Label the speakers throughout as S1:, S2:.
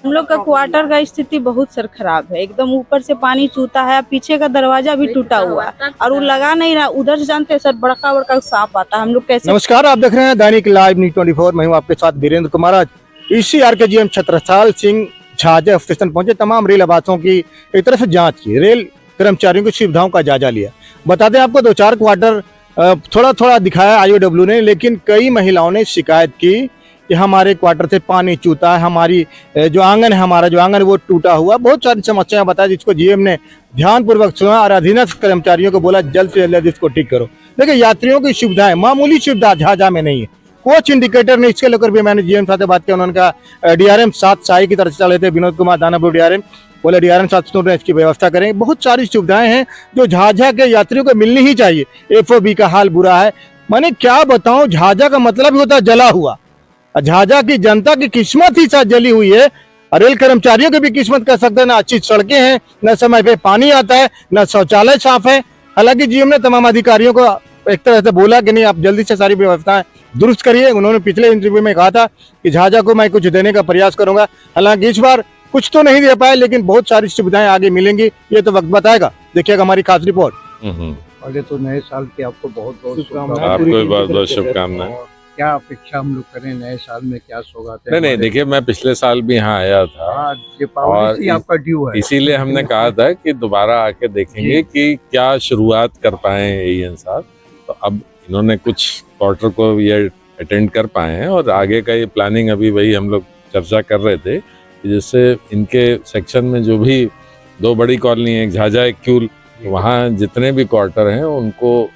S1: हम लोग का क्वार्टर का स्थिति बहुत सर खराब है, एकदम ऊपर से पानी चूता है, पीछे का दरवाजा भी टूटा हुआ है और वो लगा नहीं रहा। उधर से जानते हैं सर, बड़का बड़का सांप आता है, हम लोग कैसे।
S2: नमस्कार, आप देख रहे हैं दैनिक लाइव न्यूज 24। मैं हूं आपके साथ वीरेंद्र कुमार। आज ईसीआर के जीएम छत्रसाल सिंह झाझा स्टेशन पहुंचे, तमाम रेल आवासों की एक तरफ से जांच की, रेल कर्मचारियों की सुविधाओं का जायजा लिया। बता दें आपको, 2-4 क्वार्टर थोड़ा थोड़ा दिखाया आईओडब्ल्यू ने, लेकिन कई महिलाओं ने शिकायत की कि हमारे क्वार्टर से पानी चूता है, हमारी जो आंगन है, हमारा जो आंगन वो टूटा हुआ। बहुत सारी समस्याएं बताई, जिसको जीएम ने ध्यानपूर्वक सुना और अधीनस्थ कर्मचारियों को बोला जल्द से जल्द इसको ठीक करो। देखिए, यात्रियों की सुविधाएं मामूली सुविधा झाझा में नहीं है। कोच इंडिकेटर ने इसके लेकर भी मैंने जीएम साथ बात किया। उन्होंने कहा डीआरएम 7 साई की तरफ से चले थे, विनोद कुमार दानापुर डीआरएम बोले डीआरएम 7 ने इसकी व्यवस्था करेंगे। बहुत सारी सुविधाएं हैं जो झाझा के यात्रियों को मिलनी ही चाहिए। एफओबी का हाल बुरा है। मैंने क्या बताऊं, झाझा का मतलब ही होता है जला हुआ। झाझा की जनता की किस्मत ही साथ जली हुई है, और रेल कर्मचारियों की भी किस्मत कर सकते हैं। ना अच्छी सड़कें हैं, न समय पे पानी आता है, न शौचालय साफ है। हालांकि जीएम ने तमाम अधिकारियों को एक तरह से बोला कि नहीं, आप जल्दी से सारी व्यवस्थाएं दुरुस्त करिए। उन्होंने पिछले इंटरव्यू में कहा था कि झाझा को मैं कुछ देने का प्रयास करूंगा। हालांकि इस बार कुछ तो नहीं दे पाए, लेकिन बहुत सारी सुविधाएं आगे मिलेंगी, ये तो वक्त बताएगा। देखिएगा हमारी खास रिपोर्ट।
S3: पहले तो नए साल की आपको बहुत बहुत शुभकामनाएं।
S4: आपको भी बहुत बहुत शुभकामनाएं।
S3: क्या अपेक्षा हम लोग करें नए साल में, क्या सौगातें?
S4: नहीं, देखिए, मैं पिछले साल भी यहाँ आया था
S3: दीपावली से आपका ड्यू है,
S4: इसीलिए हमने कहा था कि दोबारा आके देखेंगे कि क्या शुरुआत कर पाए ये इंसान। तो अब इन्होंने कुछ क्वार्टर को ये अटेंड कर पाए हैं, और आगे का ये प्लानिंग अभी वही हम लोग चर्चा कर रहे थे कि जैसे इनके सेक्शन में जो भी 2 बड़ी कॉलोनी है, एक झाझा एक क्यूल, वहाँ जितने भी क्वार्टर हैं उनको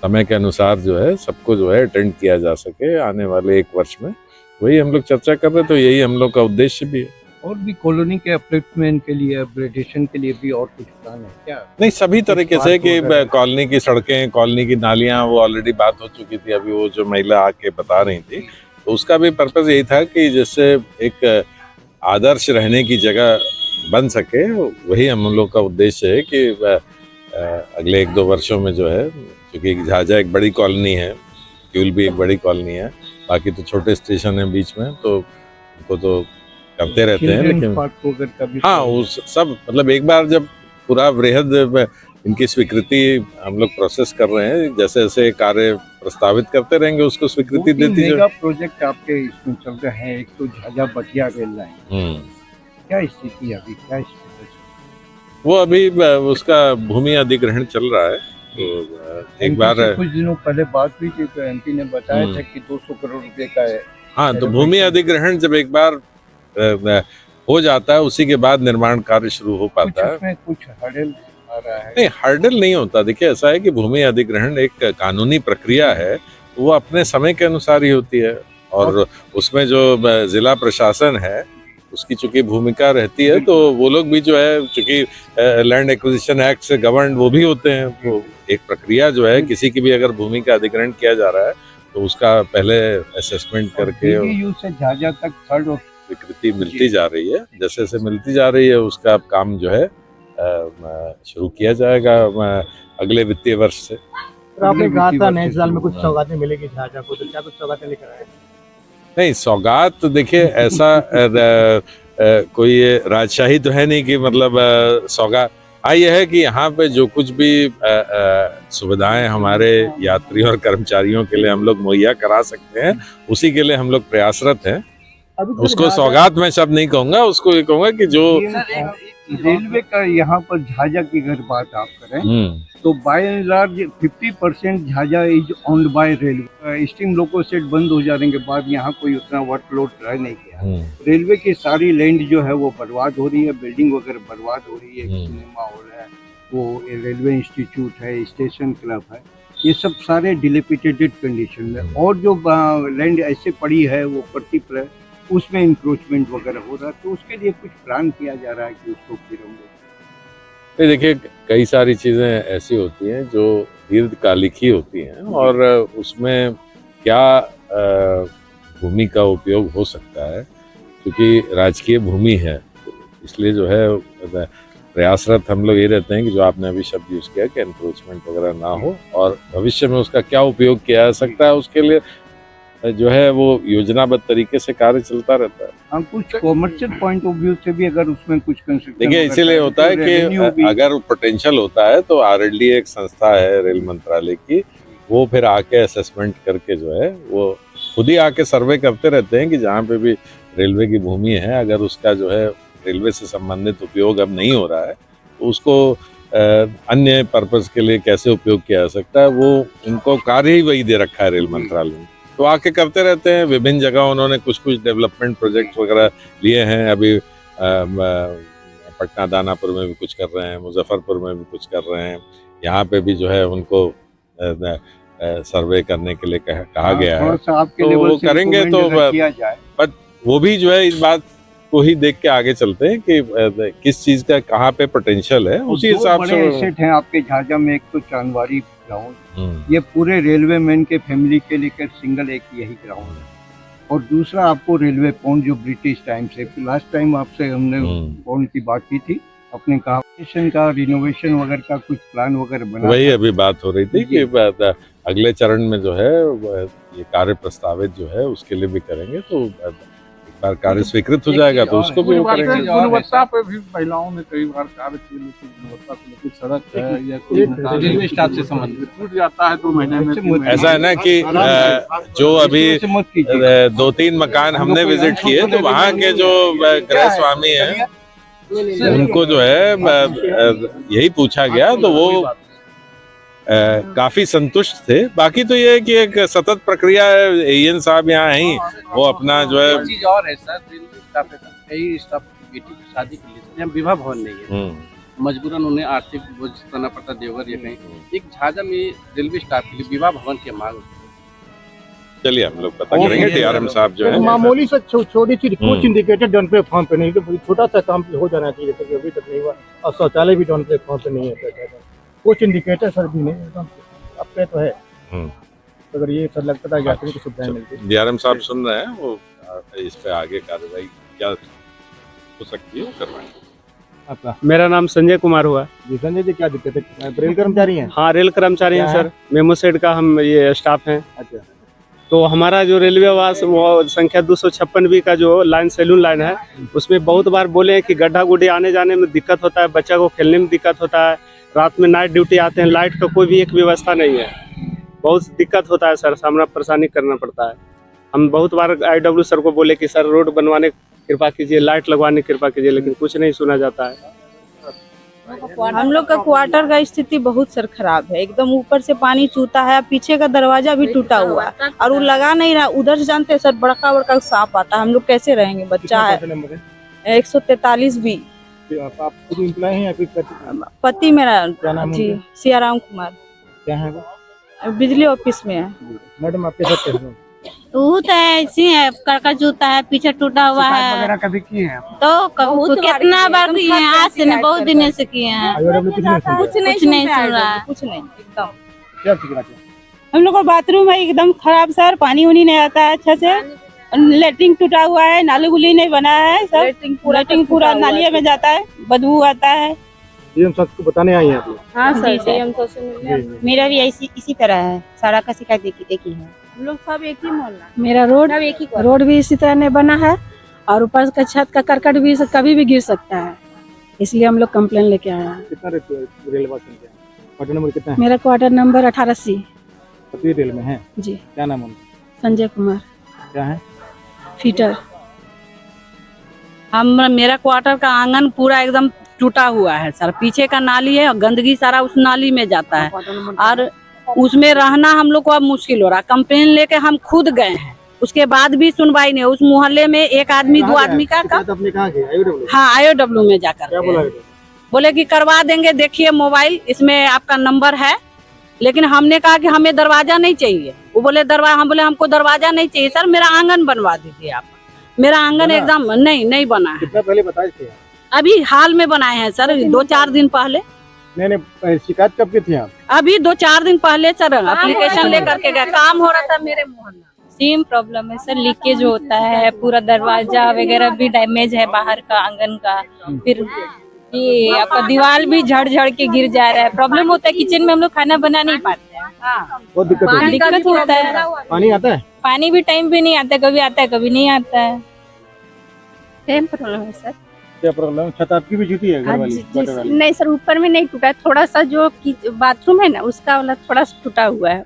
S4: समय के अनुसार जो है सबको जो है अटेंड किया जा सके आने वाले 1 वर्ष में। वही हम लोग चर्चा कर रहे, तो यही हम लोग का उद्देश्य भी है।
S3: और भी कॉलोनी के अपलिफ्टमेंट के लिए, अपग्रेडेशन के लिए भी और कुछ प्लान है क्या?
S4: नहीं, सभी तरीके से कि कॉलोनी की सड़कें, कॉलोनी की नालियां, वो ऑलरेडी बात हो चुकी थी। अभी वो जो महिला आके बता रही थी, तो उसका भी पर्पस यही था कि जैसे एक आदर्श रहने की जगह बन सके। वही हम लोग का उद्देश्य है कि अगले 1-2 वर्षों में जो है, क्योंकि झाझा एक बड़ी कॉलोनी है, क्यूल भी एक बड़ी कॉलोनी है, बाकी तो छोटे स्टेशन है बीच में, तो उनको तो करते रहते हैं। लेकिन हाँ, उस सब मतलब एक बार जब पूरा वृहद इनकी स्वीकृति हम लोग प्रोसेस कर रहे हैं, जैसे जैसे कार्य प्रस्तावित करते रहेंगे उसको स्वीकृति देती है।
S3: प्रोजेक्ट आपके इसमें चल रहे हैं, एक तो झाझा बटिया रेल लाइन, क्या स्थिति है अभी, क्या स्थिति?
S4: वो अभी उसका भूमि अधिग्रहण चल रहा है। तो एक बार
S3: कुछ दिनों पहले बात हुई थी, तो एमपी ने बताया था कि 200 करोड़ रुपए का है।
S4: हाँ, तो भूमि अधिग्रहण जब एक बार हो जाता है, उसी के बाद निर्माण कार्य शुरू हो पाता है।
S3: उसमें कुछ हर्डल आ रहा है?
S4: नहीं, हर्डल नहीं होता। देखिए, ऐसा है कि भूमि अधिग्रहण एक कानूनी प्रक्रिया है, वो अपने समय के अनुसार ही होती है, और उसमें जो जिला प्रशासन है उसकी चूंकि भूमिका रहती है, तो वो लोग भी जो है, चूंकि लैंड एक्विजिशन एक्ट से गवर्न वो भी होते हैं। वो एक प्रक्रिया जो है, किसी की भी अगर भूमि का अधिग्रहण किया जा रहा है तो उसका पहले असेसमेंट करके
S3: से झाझा तक थर्ड
S4: स्वीकृति मिलती जा रही है। जैसे जैसे मिलती जा रही है उसका काम जो है शुरू किया जाएगा अगले वित्तीय वर्ष से।
S2: तो आपने कहा था नए साल में कुछ सौगातें मिलेगी झाझा को, तो क्या कुछ सौगातें लेकर आए?
S4: नहीं, सौगात देखिए, ऐसा कोई राजशाही तो है नहीं कि मतलब सौगात। ये है कि यहाँ पे जो कुछ भी सुविधाएं हमारे यात्रियों और कर्मचारियों के लिए हम लोग मुहैया करा सकते हैं, उसी के लिए हम लोग प्रयासरत हैं। उसको सौगात मैं शब्द नहीं कहूंगा, उसको ये कहूंगा कि जो
S3: रेलवे का यहाँ पर झाझा की अगर बात आप करें, तो by and large 50% Jhajha is owned by railway. Steam loco shed बंद हो जाने के बाद यहाँ कोई उतना वर्कलोड ट्राई नहीं किया। रेलवे की सारी लैंड जो है वो बर्बाद हो रही है, बिल्डिंग वगैरह बर्बाद हो रही है, सिनेमा हॉल है, वो रेलवे इंस्टीट्यूट है, स्टेशन क्लब है, ये सब सारे डिलेपिटेटेड कंडीशन में। और जो लैंड ऐसे पड़ी है वो पर्टिकुलर, उसमें इंक्रोचमेंट वगैरह हो रहा है, तो उसके लिए कुछ प्लान किया जा रहा है कि उसको फिर हम लोग।
S4: देखिए, कई सारी चीज़ें ऐसी होती हैं जो दीर्घकालिक ही होती हैं, और उसमें क्या भूमि का उपयोग हो सकता है, क्योंकि राजकीय भूमि है, तो इसलिए जो है प्रयासरत हम लोग ये रहते हैं कि जो आपने अभी शब्द यूज़ किया कि एनक्रोचमेंट वगैरह ना हो, और भविष्य में उसका क्या उपयोग किया जा सकता है, उसके लिए जो है वो योजनाबद्ध तरीके से कार्य चलता रहता है।
S3: हम कुछ कॉमर्शियल पॉइंट ऑफ व्यू से भी अगर उसमें कुछ कंस्ट्रक्शन
S4: देखिए इसीलिए होता है कि अगर पोटेंशियल होता है तो RLD एक संस्था है रेल मंत्रालय की, वो फिर आके असेसमेंट करके जो है वो खुद ही आके सर्वे करते रहते हैं कि जहाँ पे भी रेलवे की भूमि है, अगर उसका जो है रेलवे से संबंधित उपयोग अब नहीं हो रहा है तो उसको अन्य पर्पस के लिए कैसे उपयोग किया जा सकता है, वो उनको कार्य ही वही दे रखा है रेल मंत्रालय ने, तो आके करते रहते हैं। विभिन्न जगह उन्होंने कुछ डेवलपमेंट प्रोजेक्ट वगैरह लिए हैं। अभी पटना दानापुर में भी कुछ कर रहे हैं, मुजफ्फरपुर में भी कुछ कर रहे हैं, यहाँ पे भी जो है उनको सर्वे करने के लिए कहा गया है, तो वो करेंगे। तो बट वो भी जो है इस बात को ही देख के आगे चलते हैं कि किस चीज का कहाँ पे पोटेंशियल है, उसी हिसाब से।
S3: एसेट हैं आपके झाझा में, एक तो चांदवारी ग्राउंड, ये पूरे रेलवे मैन के फैमिली के लिए सिंगल एक यही ग्राउंड है, और दूसरा आपको रेलवे पॉन्ड जो ब्रिटिश टाइम से, लास्ट टाइम आपसे हमने पॉन्ड की बात की थी, अपने का रिनोवेशन वगैरह का कुछ प्लान वगैरह बना,
S4: वही अभी बात हो रही थी कि अगले चरण में जो है ये कार्य प्रस्तावित जो है उसके लिए भी करेंगे, तो एक बार कार्य स्वीकृत हो जाएगा तो उसको भी करेंगे।
S5: गुणवत्ता पे भी महिलाओं ने कई बार कार्य किए, लेकिन गुणवत्ता से लेकर सड़क है या कोई रेलवे स्टाफ से संबंधित टूट जाता है 2 महीने में।
S4: ऐसा है ना कि जो अभी 2-3 मकान हमने विजिट किए, तो वहाँ के जो गृह स्वामी हैं उनको जो है यही पूछा गया, तो वो काफी संतुष्ट थे। बाकी तो ये है कि एक सतत प्रक्रिया है, AN साहब यहाँ ही वो अपना जो है
S5: चीज और है सर, रेलवे स्टाफ है, कई स्टाफ की बेटी की शादी के लिए यहाँ विवाह भवन नहीं है, मजबूरन उन्हें आर्थिक बोझ करना पड़ता देवघर या कहीं, एक झाझा में रेलवे स्टाफ के लिए विवाह भवन की मांग।
S4: चलिए हम लोग पता करेंगे, DRM साहब जो है
S2: मामूली से छोटी चीज कुछ इंडिकेटेड डाउन प्लेटफॉर्म पे नहीं, तो छोटा सा काम हो जाना चाहिए, जैसे अभी तक नहीं हुआ, और शौचालय भी डाउन प्लेटफॉर्म पे नहीं है, कुछ इंडिकेटर सर भी नहीं एकदम अब पे तो है। अगर ये सर लगता था यात्री की सुविधाएं मिलती।
S4: DRM साहब सुन रहे हैं, वो इस पे आगे कार्रवाई क्या हो सकती है वो करवाएंगे।
S6: आपका? मेरा नाम संजय कुमार हुआ।
S2: जी संजय जी, क्या दिक्कत है? रेल कर्मचारी हैं?
S6: हाँ रेल कर्मचारी हैं सर, मेमो सेड का हम ये स्टाफ हैं।
S2: अच्छा।
S6: तो हमारा जो रेलवे आवास वो संख्या 256B का जो लाइन सैलून लाइन है, उसमें बहुत बार बोले हैं कि गड्ढा गुड्ढी आने जाने में दिक्कत होता है, बच्चा को खेलने में दिक्कत होता है, रात में नाइट ड्यूटी आते हैं, लाइट का कोई भी एक व्यवस्था नहीं है, बहुत दिक्कत होता है सर, सामना परेशानी करना पड़ता है। हम बहुत बार IW सर को बोले कि सर रोड बनवाने कृपा कीजिए, लाइट लगवाने कृपा कीजिए, लेकिन कुछ नहीं सुना जाता है।
S1: हम लोग का क्वार्टर का स्थिति बहुत सर खराब है, एकदम ऊपर से पानी चूता है, पीछे का दरवाजा भी टूटा हुआ है, और वो लगा नहीं रहा, उधर से जानते हैं सर बड़का बड़का सांप आता है, हम लोग कैसे रहेंगे? बच्चा है 143B।
S2: आप खुद एम्प्लॉय हैं या फिर
S1: पति मेरा?
S2: क्या नाम
S1: जी सियाराम कुमार।
S2: क्या है वो?
S1: बिजली ऑफिस में है।
S2: मैडम आपके साथ कैसे हो?
S7: तो ऐसी है, करका जूता है, पीछे टूटा हुआ है
S3: वगैरह कभी किए हैं?
S7: तो कितना बार किए हैं, आज से नहीं बहुत दिन से किए हैं,
S1: कुछ नहीं सुन रहा है, कुछ नहीं एकदम।
S2: क्या शिकायत है?
S8: हम लोग का बाथरूम है एकदम खराब सर, पानी उनी नहीं आता है अच्छा से, लेटरिन टूटा हुआ है, नाली गुली नहीं बना है सर, लेटरिन पूरा नालिया में जाता है, बदबू आता है।
S2: DRM साहब को बताने आई हैं आप लोग?
S8: हाँ सर,
S7: मेरा भी इसी तरह है, सारा का शिकायत देखी है।
S1: हम लोग सब एक ही मोहल्ला,
S8: मेरा रोड भी इसी तरह नहीं बना है, और ऊपर का छत का करकट भी कभी भी गिर सकता है, इसलिए हम लोग कंप्लेन लेके आए हैं।
S2: कितना रेल संख्या? क्वार्टर नंबर कितना है?
S8: मेरा क्वार्टर नंबर 18C।
S2: पति रेल में है
S8: जी।
S2: क्या नाम है?
S8: संजय कुमार।
S2: क्या है?
S8: फीटर।
S9: मेरा क्वार्टर का आंगन पूरा एकदम टूटा हुआ है सर, पीछे का नाली है और गंदगी सारा उस नाली में जाता है, और उसमें रहना हम लोग को अब मुश्किल हो रहा है। कंप्लेन लेके हम खुद गए हैं, उसके बाद भी सुनवाई नहीं। उस मोहल्ले में एक आदमी 2 आदमी का हाँ IOW में जाकर बोले कि करवा देंगे, देखिए मोबाइल इसमें आपका नंबर है, लेकिन हमने कहा कि हमें दरवाजा नहीं चाहिए। वो बोले हम बोले हमको दरवाजा नहीं चाहिए सर, मेरा आंगन बनवा दीजिए आप। मेरा आंगन एकदम नहीं बना है।
S2: कितना पहले बताए थे?
S9: अभी हाल में बनाए हैं सर, 2-4 दिन पहले।
S2: नहीं शिकायत कब की थी आप?
S9: अभी 2-4 दिन पहले सर एप्लीकेशन लेकर के गए, काम हो रहा था मेरे मोहल्ला।
S7: सेम प्रॉब्लम है सर, लीकेज होता है, पूरा दरवाजा वगैरह भी डैमेज है, बाहर का आंगन का, फिर ये आपका दीवार भी झड़ के गिर जा रहा है। प्रॉब्लम होता है, किचन में हम लोग खाना बना नहीं पाते हैं।
S2: बहुत दिक्कत होती है।
S7: दिक्कत होता है।
S2: पानी आता है?
S7: पानी भी टाइम पे नहीं आता, कभी आता है कभी नहीं आता है।
S10: सेम प्रॉब्लम है सर।
S2: क्या प्रॉब्लम? छत आपकी भी टूटी है घर वाली? वाटर वाली?
S10: नहीं सर, ऊपर में नहीं टूटा, थोड़ा सा जो बाथरूम है ना उसका वाला थोड़ा सा टूटा हुआ है।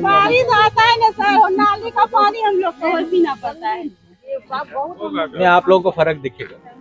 S8: बारिश आता है ना सर, नाली का पानी हम लोग को पीना पड़ता है।
S11: आप लोगों को फर्क दिखेगा।